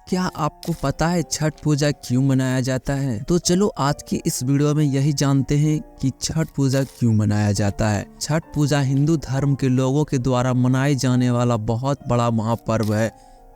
क्या आपको पता है छठ पूजा क्यों मनाया जाता है? तो चलो आज की इस वीडियो में यही जानते हैं कि छठ पूजा क्यों मनाया जाता है। छठ पूजा हिंदू धर्म के लोगों के द्वारा मनाए जाने वाला बहुत बड़ा महापर्व है,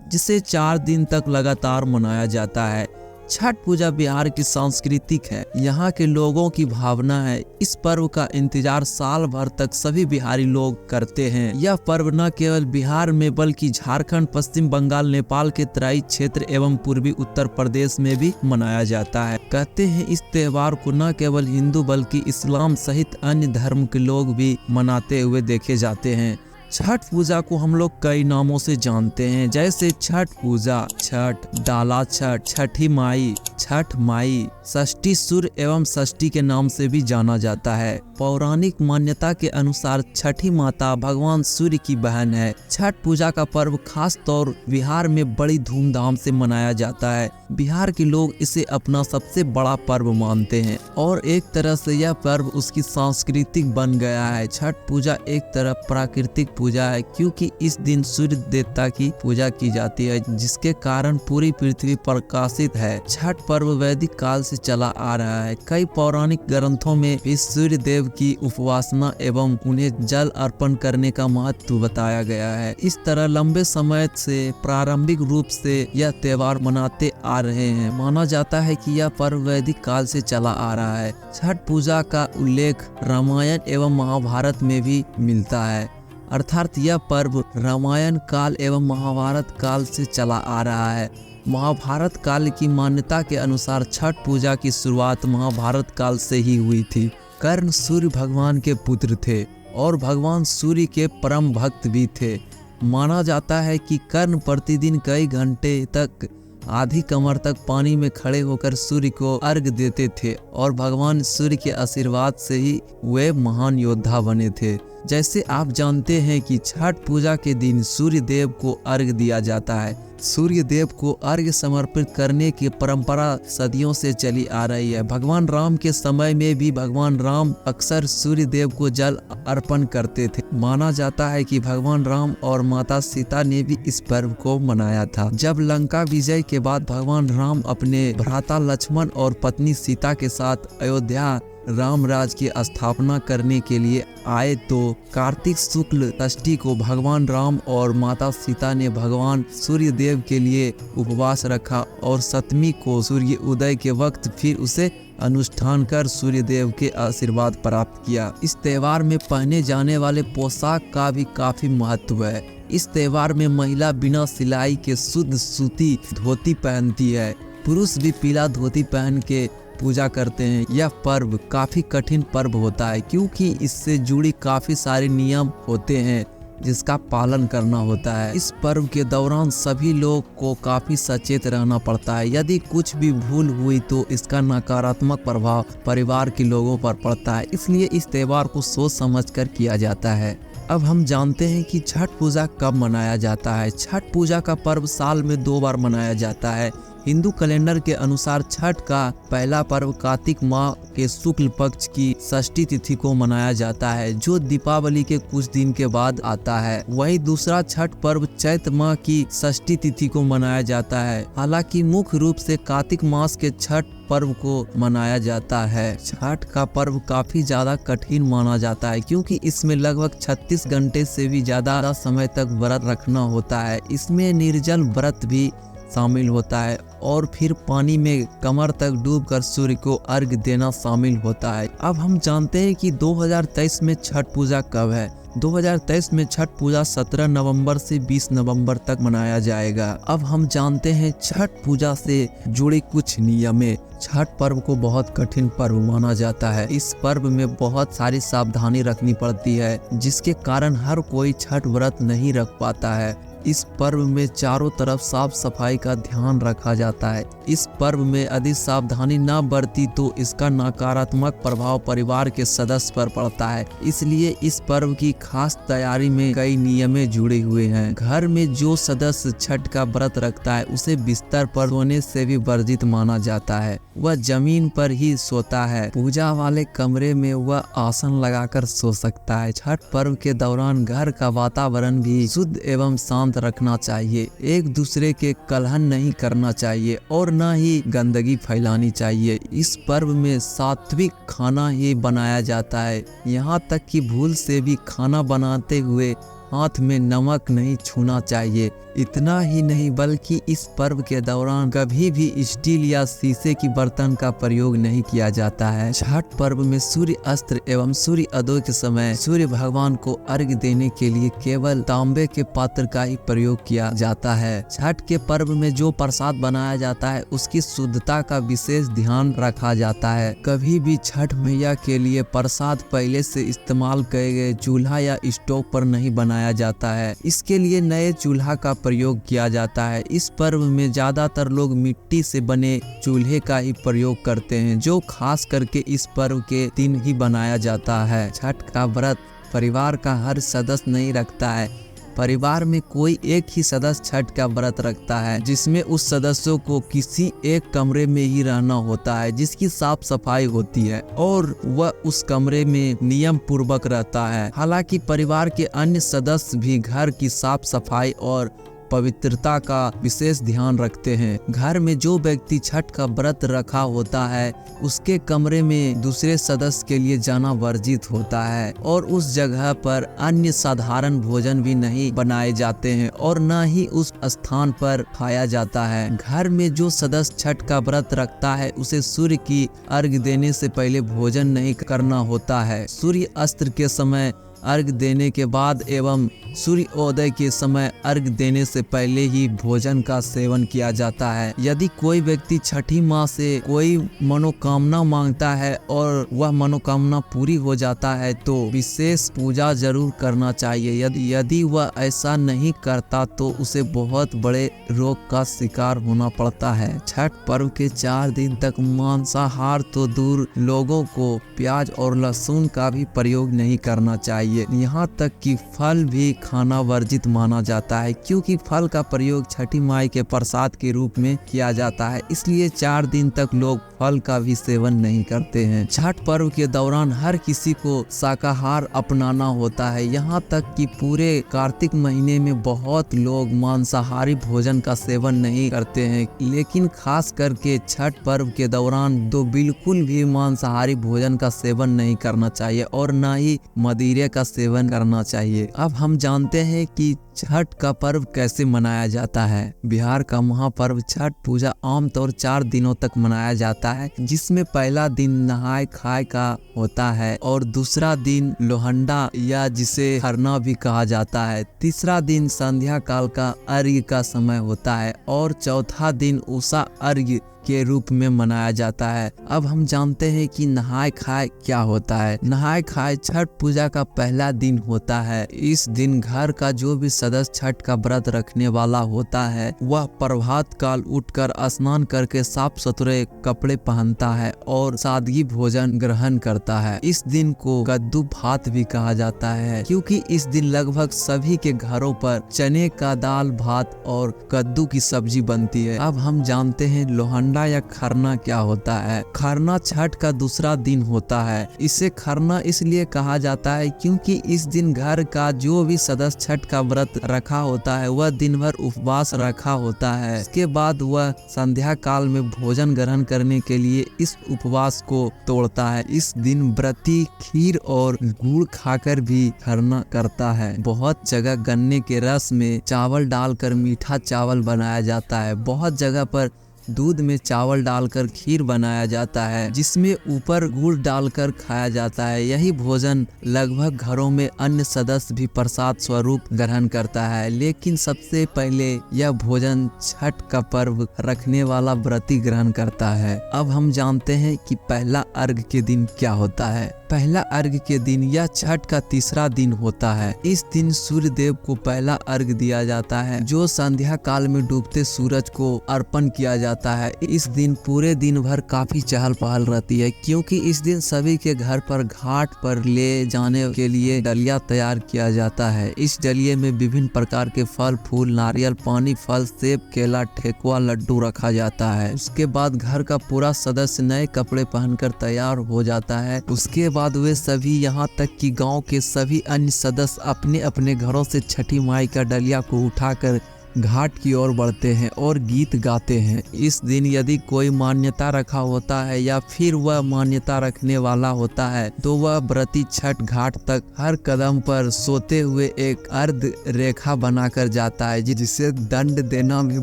जिसे 4 दिन तक लगातार मनाया जाता है। छठ पूजा बिहार की सांस्कृतिक है, यहाँ के लोगों की भावना है। इस पर्व का इंतजार साल भर तक सभी बिहारी लोग करते हैं। यह पर्व न केवल बिहार में बल्कि झारखंड, पश्चिम बंगाल, नेपाल के तराई क्षेत्र एवं पूर्वी उत्तर प्रदेश में भी मनाया जाता है। कहते हैं इस त्योहार को न केवल हिंदू बल्कि इस्लाम सहित अन्य धर्म के लोग भी मनाते हुए देखे जाते हैं। छठ पूजा को हम लोग कई नामों से जानते हैं, जैसे छठ पूजा, छठ, डाला छठ, छठी माई, छठ माई, षष्ठी सूर्य एवं षष्ठी के नाम से भी जाना जाता है। पौराणिक मान्यता के अनुसार छठी माता भगवान सूर्य की बहन है। छठ पूजा का पर्व खास तौर बिहार में बड़ी धूमधाम से मनाया जाता है। बिहार के लोग इसे अपना सबसे बड़ा पर्व मानते हैं और एक तरह से यह पर्व उसकी सांस्कृतिक बन गया है। छठ पूजा एक तरह प्राकृतिक पूजा है, क्योंकि इस दिन सूर्य देवता की पूजा की जाती है, जिसके कारण पूरी पृथ्वी प्रकाशित है। छठ पर्व वैदिक काल से चला आ रहा है। कई पौराणिक ग्रंथों में भी सूर्य देव की उपासना एवं उन्हें जल अर्पण करने का महत्व बताया गया है। इस तरह लंबे समय से प्रारंभिक रूप से यह त्योहार मनाते आ रहे हैं। माना जाता है कि यह पर्व वैदिक काल से चला आ रहा है। छठ पूजा का उल्लेख रामायण एवं महाभारत में भी मिलता है, अर्थात यह पर्व रामायण काल एवं महाभारत काल से चला आ रहा है। महाभारत काल की मान्यता के अनुसार छठ पूजा की शुरुआत महाभारत काल से ही हुई थी। कर्ण सूर्य भगवान के पुत्र थे और भगवान सूर्य के परम भक्त भी थे। माना जाता है कि कर्ण प्रतिदिन कई घंटे तक आधी कमर तक पानी में खड़े होकर सूर्य को अर्घ देते थे और भगवान सूर्य के आशीर्वाद से ही वे महान योद्धा बने थे। जैसे आप जानते हैं कि छठ पूजा के दिन सूर्य देव को अर्घ दिया जाता है। सूर्य देव को अर्घ्य समर्पित करने की परंपरा सदियों से चली आ रही है। भगवान राम के समय में भी भगवान राम अक्सर सूर्य देव को जल अर्पण करते थे। माना जाता है कि भगवान राम और माता सीता ने भी इस पर्व को मनाया था। जब लंका विजय के बाद भगवान राम अपने भ्राता लक्ष्मण और पत्नी सीता के साथ अयोध्या रामराज की स्थापना करने के लिए आए, तो कार्तिक शुक्ल षष्ठी को भगवान राम और माता सीता ने भगवान सूर्य देव के लिए उपवास रखा और सप्तमी को सूर्य उदय के वक्त फिर उसे अनुष्ठान कर सूर्य देव के आशीर्वाद प्राप्त किया। इस त्योहार में पहने जाने वाले पोशाक का भी काफी महत्व है। इस त्योहार में महिला बिना सिलाई के शुद्ध सूती धोती पहनती है। पुरुष भी पीला धोती पहन के पूजा करते हैं। यह पर्व काफी कठिन पर्व होता है, क्योंकि इससे जुड़ी काफी सारे नियम होते हैं जिसका पालन करना होता है। इस पर्व के दौरान सभी लोग को काफी सचेत रहना पड़ता है। यदि कुछ भी भूल हुई तो इसका नकारात्मक प्रभाव परिवार के लोगों पर पड़ता है, इसलिए इस त्योहार को सोच समझ कर किया जाता है। अब हम जानते हैं कि छठ पूजा कब मनाया जाता है। छठ पूजा का पर्व साल में 2 बार मनाया जाता है। हिंदू कैलेंडर के अनुसार छठ का पहला पर्व कार्तिक माह के शुक्ल पक्ष की षष्ठी तिथि को मनाया जाता है, जो दीपावली के कुछ दिन के बाद आता है। वहीं दूसरा छठ पर्व चैत्र माह की षष्ठी तिथि को मनाया जाता है। हालांकि मुख्य रूप से कार्तिक मास के छठ पर्व को मनाया जाता है। छठ का पर्व काफी ज्यादा कठिन माना जाता है, क्योंकि इसमें लगभग 36 घंटे से भी ज्यादा समय तक व्रत रखना होता है। इसमें निर्जल व्रत भी शामिल होता है और फिर पानी में कमर तक डूबकर सूर्य को अर्घ देना शामिल होता है। अब हम जानते हैं कि 2023 में छठ पूजा कब है। 2023 में छठ पूजा 17 नवंबर से 20 नवंबर तक मनाया जाएगा। अब हम जानते हैं छठ पूजा से जुड़ी कुछ नियमें। छठ पर्व को बहुत कठिन पर्व माना जाता है। इस पर्व में बहुत सारी सावधानी रखनी पड़ती है, जिसके कारण हर कोई छठ व्रत नहीं रख पाता है। इस पर्व में चारों तरफ साफ सफाई का ध्यान रखा जाता है। इस पर्व में यदि सावधानी न बरती तो इसका नकारात्मक प्रभाव परिवार के सदस्य पर पड़ता है। इसलिए इस पर्व की खास तैयारी में कई नियमें जुड़े हुए हैं। घर में जो सदस्य छठ का व्रत रखता है उसे बिस्तर पर सोने से भी वर्जित माना जाता है। वह जमीन पर ही सोता है। पूजा वाले कमरे में वह आसन लगाकर सो सकता है। छठ पर्व के दौरान घर का वातावरण भी शुद्ध एवं शांत शांत रखना चाहिए, एक दूसरे के कलहन नहीं करना चाहिए और न ही गंदगी फैलानी चाहिए। इस पर्व में सात्विक खाना ही बनाया जाता है, यहाँ तक कि भूल से भी खाना बनाते हुए हाथ में नमक नहीं छूना चाहिए। इतना ही नहीं बल्कि इस पर्व के दौरान कभी भी स्टील या शीशे की बर्तन का प्रयोग नहीं किया जाता है। छठ पर्व में सूर्य अस्त्र एवं सूर्य उदय के समय सूर्य भगवान को अर्घ्य देने के लिए केवल तांबे के पात्र का ही प्रयोग किया जाता है। छठ के पर्व में जो प्रसाद बनाया जाता है उसकी शुद्धता का विशेष ध्यान रखा जाता है। कभी भी छठ मैया के लिए प्रसाद पहले से इस्तेमाल किए गए चूल्हा या स्टोव पर नहीं बनाया जाता है, इसके लिए नए चूल्हा का प्रयोग किया जाता है। इस पर्व में ज्यादातर लोग मिट्टी से बने चूल्हे का ही प्रयोग करते हैं, जो खास करके इस पर्व के दिन ही बनाया जाता है। छठ का व्रत परिवार का हर सदस्य नहीं रखता है, परिवार में कोई एक ही सदस्य छठ का व्रत रखता है, जिसमें उस सदस्यों को किसी एक कमरे में ही रहना होता है, जिसकी साफ सफाई होती है और वह उस कमरे में नियम पूर्वक रहता है। हालांकि परिवार के अन्य सदस्य भी घर की साफ सफाई और पवित्रता का विशेष ध्यान रखते हैं। घर में जो व्यक्ति छठ का व्रत रखा होता है उसके कमरे में दूसरे सदस्य के लिए जाना वर्जित होता है और उस जगह पर अन्य साधारण भोजन भी नहीं बनाए जाते हैं और न ही उस स्थान पर खाया जाता है। घर में जो सदस्य छठ का व्रत रखता है उसे सूर्य की अर्घ्य देने से पहले भोजन नहीं करना होता है। सूर्य अस्त्र के समय अर्घ देने के बाद एवं सूर्योदय के समय अर्घ देने से पहले ही भोजन का सेवन किया जाता है। यदि कोई व्यक्ति छठी माँ से कोई मनोकामना मांगता है और वह मनोकामना पूरी हो जाता है तो विशेष पूजा जरूर करना चाहिए। यदि वह ऐसा नहीं करता तो उसे बहुत बड़े रोग का शिकार होना पड़ता है। छठ पर्व के 4 दिन तक मांसाहार तो दूर, लोगों को प्याज और लहसुन का भी प्रयोग नहीं करना चाहिए। यहाँ तक कि फल भी खाना वर्जित माना जाता है, क्योंकि फल का प्रयोग छठी माई के प्रसाद के रूप में किया जाता है, इसलिए 4 दिन तक लोग फल का भी सेवन नहीं करते हैं। छठ पर्व के दौरान हर किसी को शाकाहार अपनाना होता है, यहाँ तक कि पूरे कार्तिक महीने में बहुत लोग मांसाहारी भोजन का सेवन नहीं करते हैं, लेकिन खास करके छठ पर्व के दौरान तो बिल्कुल भी मांसाहारी भोजन का सेवन नहीं करना चाहिए और न ही मदिरे का सेवन करना चाहिए। अब हम जानते हैं कि छठ का पर्व कैसे मनाया जाता है। बिहार का महापर्व छठ पूजा आमतौर 4 दिनों तक मनाया जाता है, जिसमें पहला दिन नहाय खाए का होता है और दूसरा दिन लोहंडा या जिसे खरना भी कहा जाता है, तीसरा दिन संध्या काल का अर्घ्य का समय होता है और चौथा दिन उषा अर्घ्य के रूप में मनाया जाता है। अब हम जानते हैं कि नहाय खाए क्या होता है। नहाय खाए छठ पूजा का पहला दिन होता है। इस दिन घर का जो भी सदस्य छठ का व्रत रखने वाला होता है वह प्रभात काल उठकर स्नान करके साफ सुथरे कपड़े पहनता है और सादगी भोजन ग्रहण करता है। इस दिन को कद्दू भात भी कहा जाता है, क्योंकि इस दिन लगभग सभी के घरों पर चने का दाल भात और कद्दू की सब्जी बनती है। अब हम जानते हैं लोहंडा या खरना क्या होता है। खरना छठ का दूसरा दिन होता है। इसे खरना इसलिए कहा जाता है क्योंकि इस दिन घर का जो भी सदस्य छठ का व्रत रखा होता है वह दिन भर उपवास रखा होता है। इसके बाद वह संध्या काल में भोजन ग्रहण करने के लिए इस उपवास को तोड़ता है। इस दिन व्रती खीर और गुड़ खाकर भी खरना करता है। बहुत जगह गन्ने के रस में चावल डालकर मीठा चावल बनाया जाता है। बहुत जगह पर दूध में चावल डालकर खीर बनाया जाता है, जिसमें ऊपर गुड़ डालकर खाया जाता है। यही भोजन लगभग घरों में अन्य सदस्य भी प्रसाद स्वरूप ग्रहण करता है, लेकिन सबसे पहले यह भोजन छठ का पर्व रखने वाला व्रती ग्रहण करता है। अब हम जानते हैं कि पहला अर्घ के दिन क्या होता है। पहला अर्घ के दिन यह छठ का तीसरा दिन होता है। इस दिन सूर्य देव को पहला अर्घ दिया जाता है, जो संध्या काल में डूबते सूरज को अर्पण किया जाता है। इस दिन पूरे दिन भर काफी चहल पहल रहती है, क्योंकि इस दिन सभी के घर पर घाट पर ले जाने के लिए डलिया तैयार किया जाता है। इस डलिये में विभिन्न प्रकार के फल फूल, नारियल पानी, फल, सेब, केला, ठेकुआ, लड्डू रखा जाता है। उसके बाद घर का पूरा सदस्य नए कपड़े पहनकर तैयार हो जाता है। उसके बाद वे सभी यहाँ तक कि गांव के सभी अन्य सदस्य अपने अपने घरों से छठी माई का डलिया को उठाकर घाट की ओर बढ़ते हैं और गीत गाते हैं। इस दिन यदि कोई मान्यता रखा होता है या फिर वह मान्यता रखने वाला होता है तो वह व्रती छठ घाट तक हर कदम पर सोते हुए एक अर्ध रेखा बनाकर जाता है, जिसे दंड देना भी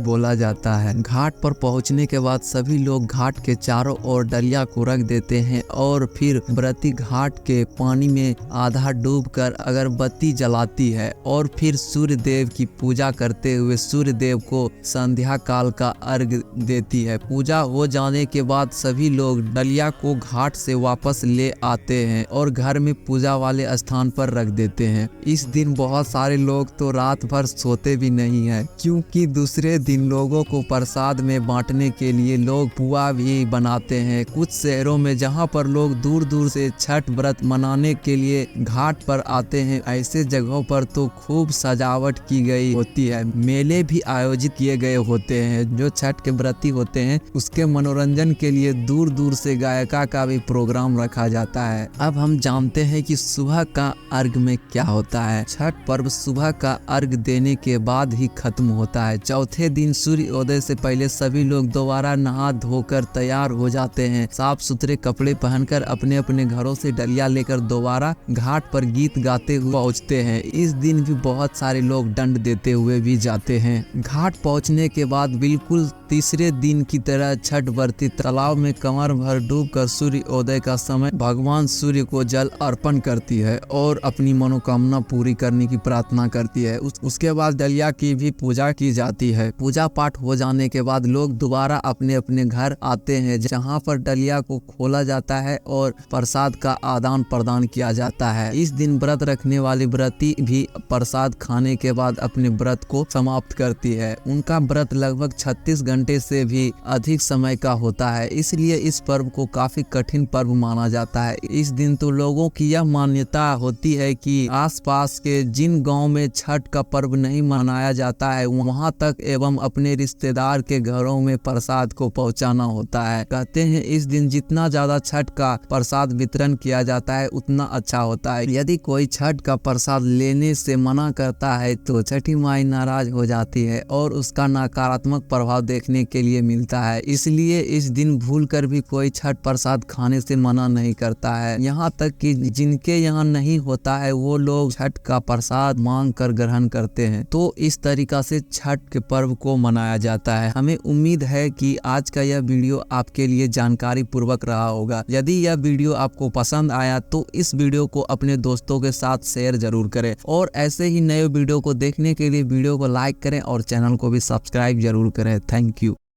बोला जाता है। घाट पर पहुंचने के बाद सभी लोग घाट के चारों ओर डलिया को रख देते हैं और फिर व्रती घाट के पानी में आधा डूबकर अगरबत्ती जलाती है और फिर सूर्य देव की पूजा करते हुए सूर्य देव को संध्या काल का अर्घ देती है। पूजा हो जाने के बाद सभी लोग डलिया को घाट से वापस ले आते हैं और घर में पूजा वाले स्थान पर रख देते हैं। इस दिन बहुत सारे लोग तो रात भर सोते भी नहीं है, क्योंकि दूसरे दिन लोगों को प्रसाद में बांटने के लिए लोग पुआ भी बनाते हैं। कुछ शहरों में जहां पर लोग दूर दूर से छठ व्रत मनाने के लिए घाट पर आते हैं, ऐसे जगहों पर तो खूब सजावट की गई होती है। मेले भी आयोजित किए गए होते हैं। जो छठ के व्रती होते हैं उसके मनोरंजन के लिए दूर दूर से गायिका का भी प्रोग्राम रखा जाता है। अब हम जानते हैं कि सुबह का अर्घ में क्या होता है। छठ पर्व सुबह का अर्घ देने के बाद ही खत्म होता है। चौथे दिन सूर्योदय से पहले सभी लोग दोबारा नहा धोकर तैयार हो जाते हैं। साफ सुथरे कपड़े पहनकर अपने अपने घरों से डलिया लेकर दोबारा घाट पर गीत गाते हुए पहुँचते हैं। इस दिन भी बहुत सारे लोग दंड देते हुए भी जाते हैं। घाट पहुंचने के बाद बिल्कुल तीसरे दिन की तरह छठ व्रती तालाब में कमर भर डूबकर सूर्योदय का समय भगवान सूर्य को जल अर्पण करती है और अपनी मनोकामना पूरी करने की प्रार्थना करती है। उसके बाद डलिया की भी पूजा की जाती है। पूजा पाठ हो जाने के बाद लोग दोबारा अपने अपने घर आते हैं, जहां पर डलिया को खोला जाता है और प्रसाद का आदान प्रदान किया जाता है। इस दिन व्रत रखने वाली व्रती भी प्रसाद खाने के बाद अपने व्रत को समाप्त करती है। उनका व्रत लगभग 36 घंटे से भी अधिक समय का होता है, इसलिए इस पर्व को काफी कठिन पर्व माना जाता है। इस दिन तो लोगों की यह मान्यता होती है कि आसपास के जिन गांव में छठ का पर्व नहीं मनाया जाता है वहां तक एवं अपने रिश्तेदार के घरों में प्रसाद को पहुंचाना होता है। कहते हैं इस दिन जितना ज्यादा छठ का प्रसाद वितरण किया जाता है उतना अच्छा होता है। यदि कोई छठ का प्रसाद लेने से मना करता है तो छठी माई नाराज हो जाती है और उसका नकारात्मक प्रभाव देखने के लिए मिलता है। इसलिए इस दिन भूलकर भी कोई छठ प्रसाद खाने से मना नहीं करता है। यहाँ तक कि जिनके यहाँ नहीं होता है वो लोग छठ का प्रसाद मांग कर ग्रहण करते हैं। तो इस तरीका से छठ के पर्व को मनाया जाता है। हमें उम्मीद है कि आज का यह वीडियो आपके लिए जानकारी पूर्वक रहा होगा। यदि यह वीडियो आपको पसंद आया तो इस वीडियो को अपने दोस्तों के साथ शेयर जरूर करें और ऐसे ही नए वीडियो को देखने के लिए वीडियो को लाइक करें और चैनल को भी सब्सक्राइब जरूर करें। Thank you.